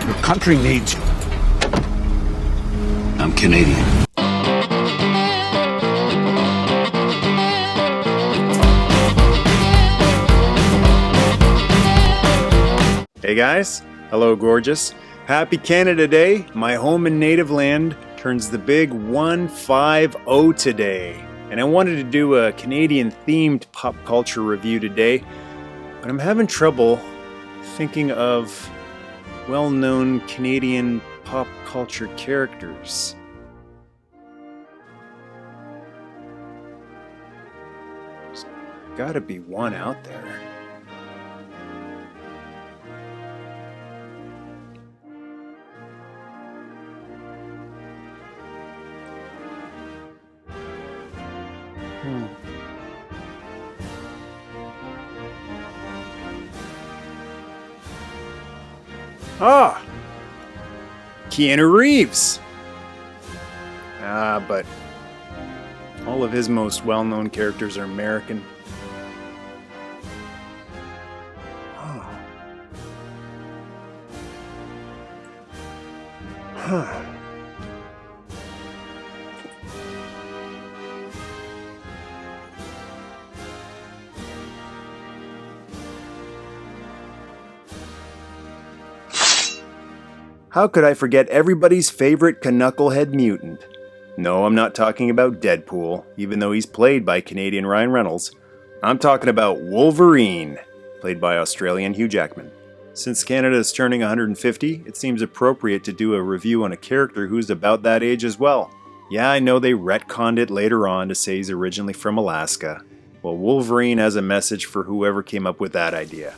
Your country needs you. I'm Canadian. Hey guys, hello gorgeous. Happy Canada Day. My home and native land turns the big 150 today. And I wanted to do a Canadian themed pop culture review today, but I'm having trouble thinking of well-known Canadian pop culture characters. There's gotta be one out there. Ah! Keanu Reeves! But all of his most well-known characters are American. Oh. Huh. How could I forget everybody's favorite Canucklehead mutant? No, I'm not talking about Deadpool, even though he's played by Canadian Ryan Reynolds. I'm talking about Wolverine, played by Australian Hugh Jackman. Since Canada is turning 150, it seems appropriate to do a review on a character who's about that age as well. Yeah, I know they retconned it later on to say he's originally from Alaska. Well, Wolverine has a message for whoever came up with that idea.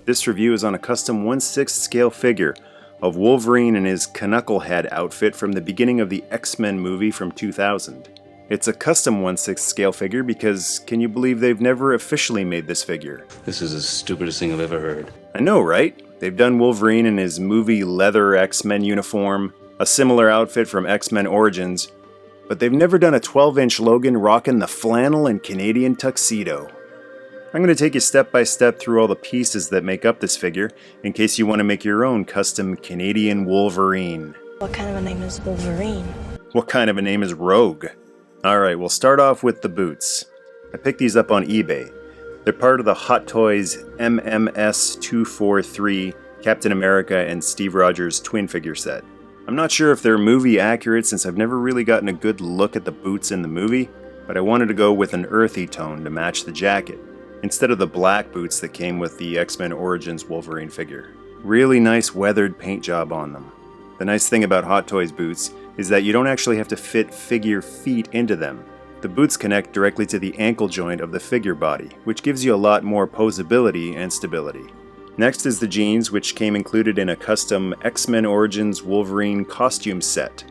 This review is on a custom 1/6 scale figure of Wolverine in his Canucklehead outfit from the beginning of the X-Men movie from 2000. It's a custom 1/6 scale figure because can you believe they've never officially made this figure? This is the stupidest thing I've ever heard. I know, right? They've done Wolverine in his movie leather X-Men uniform, a similar outfit from X-Men Origins, but they've never done a 12-inch Logan rocking the flannel and Canadian tuxedo. I'm going to take you step by step through all the pieces that make up this figure, in case you want to make your own custom Canadian Wolverine. What kind of a name is Wolverine? What kind of a name is Rogue? Alright, we'll start off with the boots. I picked these up on eBay. They're part of the Hot Toys MMS243 Captain America and Steve Rogers twin figure set. I'm not sure if they're movie accurate since I've never really gotten a good look at the boots in the movie, but I wanted to go with an earthy tone to match the jacket, instead of the black boots that came with the X-Men Origins Wolverine figure. Really nice weathered paint job on them. The nice thing about Hot Toys boots is that you don't actually have to fit figure feet into them. The boots connect directly to the ankle joint of the figure body, which gives you a lot more posability and stability. Next is the jeans, which came included in a custom X-Men Origins Wolverine costume set,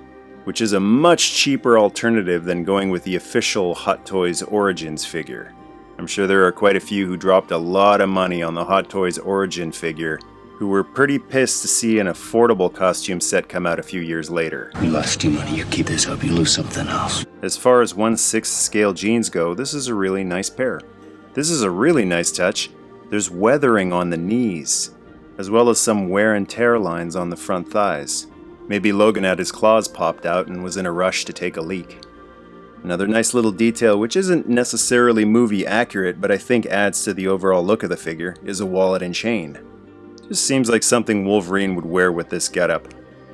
which is a much cheaper alternative than going with the official Hot Toys Origins figure. I'm sure there are quite a few who dropped a lot of money on the Hot Toys Origin figure who were pretty pissed to see an affordable costume set come out a few years later. You lost your money, you keep this up, you lose something else. As far as 1/6 scale jeans go, this is a really nice pair. This is a really nice touch. There's weathering on the knees, as well as some wear and tear lines on the front thighs. Maybe Logan had his claws popped out and was in a rush to take a leak. Another nice little detail, which isn't necessarily movie accurate, but I think adds to the overall look of the figure, is a wallet and chain. Just seems like something Wolverine would wear with this getup.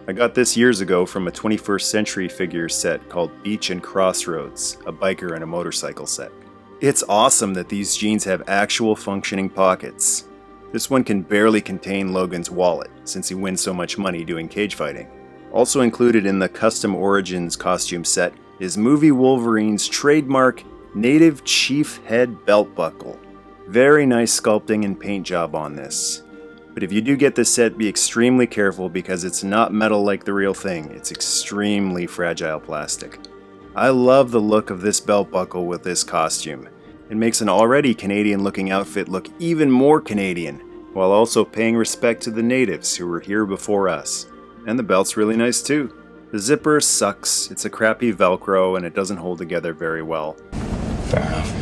I got this years ago from a 21st century figure set called Beach and Crossroads, a biker and a motorcycle set. It's awesome that these jeans have actual functioning pockets. This one can barely contain Logan's wallet, since he wins so much money doing cage fighting. Also included in the Custom Origins costume set is movie Wolverine's trademark native chief head belt buckle. Very nice sculpting and paint job on this. But if you do get this set, be extremely careful because it's not metal like the real thing, it's extremely fragile plastic. I love the look of this belt buckle with this costume. It makes an already Canadian looking outfit look even more Canadian, while also paying respect to the natives who were here before us. And the belt's really nice too. The zipper sucks, it's a crappy Velcro and it doesn't hold together very well. Fair enough.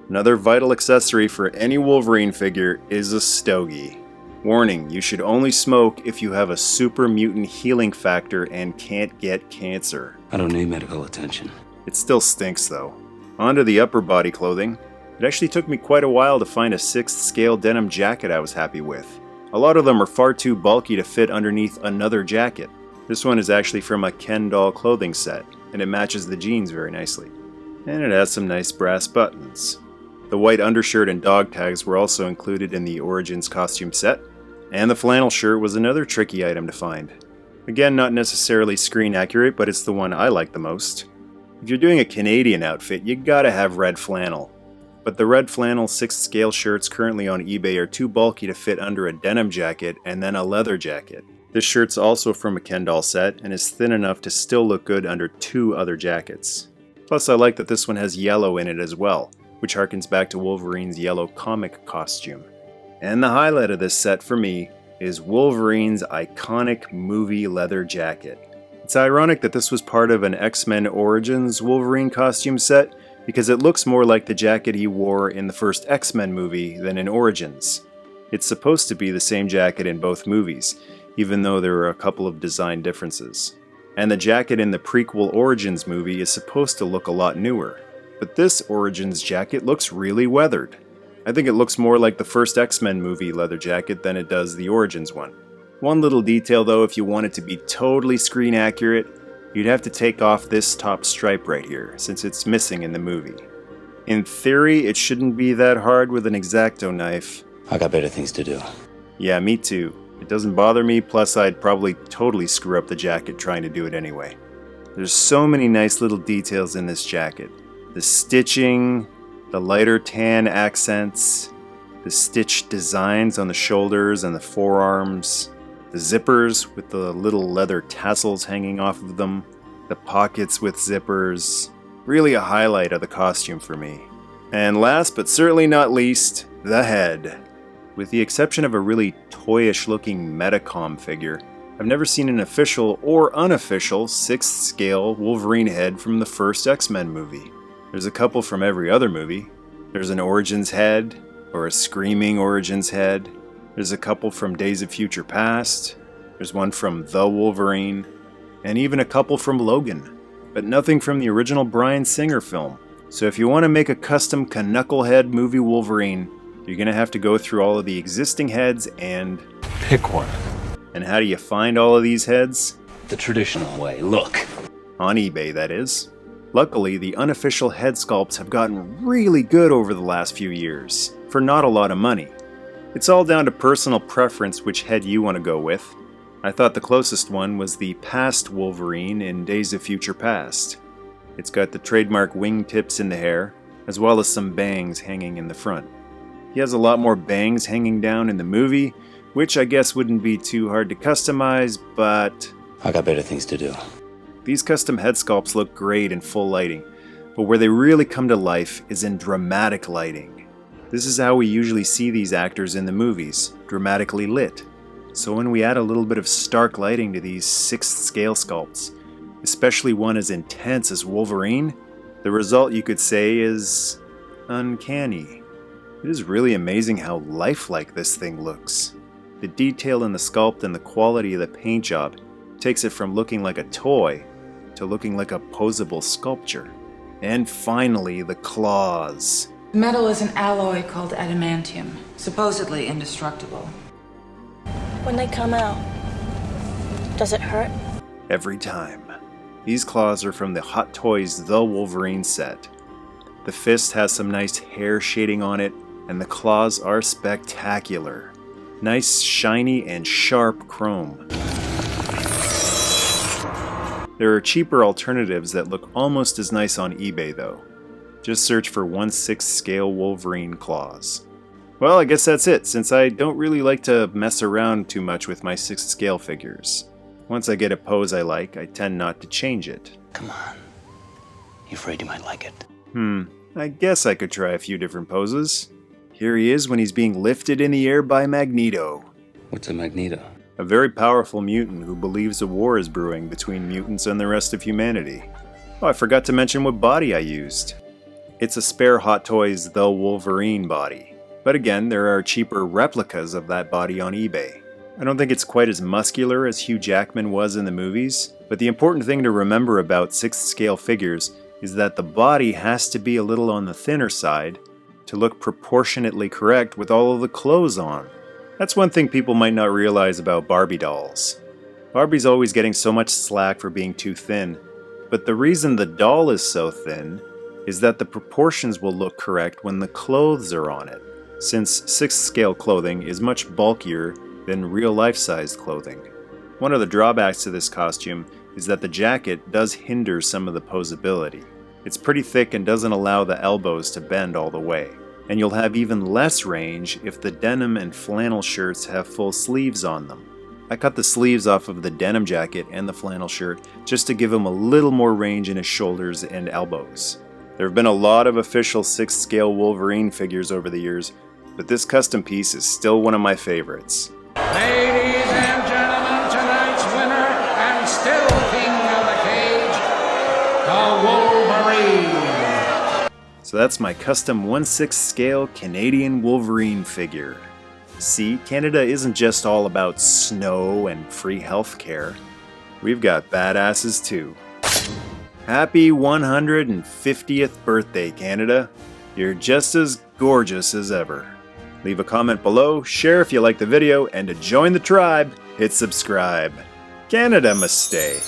Another vital accessory for any Wolverine figure is a stogie. Warning, you should only smoke if you have a super mutant healing factor and can't get cancer. I don't need medical attention. It still stinks though. On to the upper body clothing. It actually took me quite a while to find a 6th scale denim jacket I was happy with. A lot of them are far too bulky to fit underneath another jacket. This one is actually from a Ken doll clothing set, and it matches the jeans very nicely. And it has some nice brass buttons. The white undershirt and dog tags were also included in the Origins costume set, and the flannel shirt was another tricky item to find. Again, not necessarily screen accurate, but it's the one I like the most. If you're doing a Canadian outfit, you gotta have red flannel. But the red flannel 6th scale shirts currently on eBay are too bulky to fit under a denim jacket and then a leather jacket. This shirt's also from a Ken doll set and is thin enough to still look good under 2 other jackets. Plus I like that this one has yellow in it as well, which harkens back to Wolverine's yellow comic costume. And the highlight of this set for me is Wolverine's iconic movie leather jacket. It's ironic that this was part of an X-Men Origins Wolverine costume set, because it looks more like the jacket he wore in the first X-Men movie than in Origins. It's supposed to be the same jacket in both movies, even though there are a couple of design differences. And the jacket in the prequel Origins movie is supposed to look a lot newer. But this Origins jacket looks really weathered. I think it looks more like the first X-Men movie leather jacket than it does the Origins one. One little detail though, if you want it to be totally screen accurate, you'd have to take off this top stripe right here, since it's missing in the movie. In theory, it shouldn't be that hard with an X-Acto knife. I got better things to do. Yeah, me too. It doesn't bother me, plus I'd probably totally screw up the jacket trying to do it anyway. There's so many nice little details in this jacket. The stitching, the lighter tan accents, the stitched designs on the shoulders and the forearms, the zippers with the little leather tassels hanging off of them, the pockets with zippers. Really a highlight of the costume for me. And last but certainly not least, the head. With the exception of a really toyish looking Metacom figure, I've never seen an official or unofficial 6th scale Wolverine head from the first X-Men movie. There's a couple from every other movie. There's an Origins head, or a Screaming Origins head. There's a couple from Days of Future Past, there's one from The Wolverine, and even a couple from Logan, but nothing from the original Bryan Singer film. So if you want to make a custom Canuckle head movie Wolverine, you're going to have to go through all of the existing heads and Pick one. And how do you find all of these heads? The traditional way. Look. On eBay, that is. Luckily, the unofficial head sculpts have gotten really good over the last few years, for not a lot of money. It's all down to personal preference which head you want to go with. I thought the closest one was the past Wolverine in Days of Future Past. It's got the trademark wingtips in the hair, as well as some bangs hanging in the front. He has a lot more bangs hanging down in the movie, which I guess wouldn't be too hard to customize, but I got better things to do. these custom head sculpts look great in full lighting, but where they really come to life is in dramatic lighting. This is how we usually see these actors in the movies, dramatically lit. So when we add a little bit of stark lighting to these 6th scale sculpts, especially one as intense as Wolverine, the result you could say is uncanny. It is really amazing how lifelike this thing looks. The detail in the sculpt and the quality of the paint job takes it from looking like a toy to looking like a posable sculpture. And finally, the claws. Metal is an alloy called adamantium, supposedly indestructible. When they come out, does it hurt? Every time. These claws are from the Hot Toys The Wolverine set. The fist has some nice hair shading on it, and the claws are spectacular. Nice, shiny, and sharp chrome. There are cheaper alternatives that look almost as nice on eBay though. Just search for 1/6 scale Wolverine claws. Well, I guess that's it, since I don't really like to mess around too much with my 6th scale figures. Once I get a pose I like, I tend not to change it. Come on. You afraid you might like it? I guess I could try a few different poses. Here he is when he's being lifted in the air by Magneto. What's a Magneto? A very powerful mutant who believes a war is brewing between mutants and the rest of humanity. Oh, I forgot to mention what body I used. It's a spare Hot Toys The Wolverine body. But again, there are cheaper replicas of that body on eBay. I don't think it's quite as muscular as Hugh Jackman was in the movies, but the important thing to remember about 6th scale figures is that the body has to be a little on the thinner side to look proportionately correct with all of the clothes on. That's one thing people might not realize about Barbie dolls. Barbie's always getting so much slack for being too thin, but the reason the doll is so thin is that the proportions will look correct when the clothes are on it, since 6th scale clothing is much bulkier than real life sized clothing. One of the drawbacks to this costume is that the jacket does hinder some of the posability. It's pretty thick and doesn't allow the elbows to bend all the way, and you'll have even less range if the denim and flannel shirts have full sleeves on them. I cut the sleeves off of the denim jacket and the flannel shirt just to give him a little more range in his shoulders and elbows. There have been a lot of official 6th scale Wolverine figures over the years, but this custom piece is still one of my favorites. Ladies and gentlemen, tonight's winner and still king of the cage, the Wolverine. So that's my custom 1/6 scale Canadian Wolverine figure. See, Canada isn't just all about snow and free healthcare. We've got badasses too. Happy 150th birthday, Canada. You're just as gorgeous as ever. Leave a comment below, share if you like the video, and to join the tribe, hit subscribe. Canada must stay.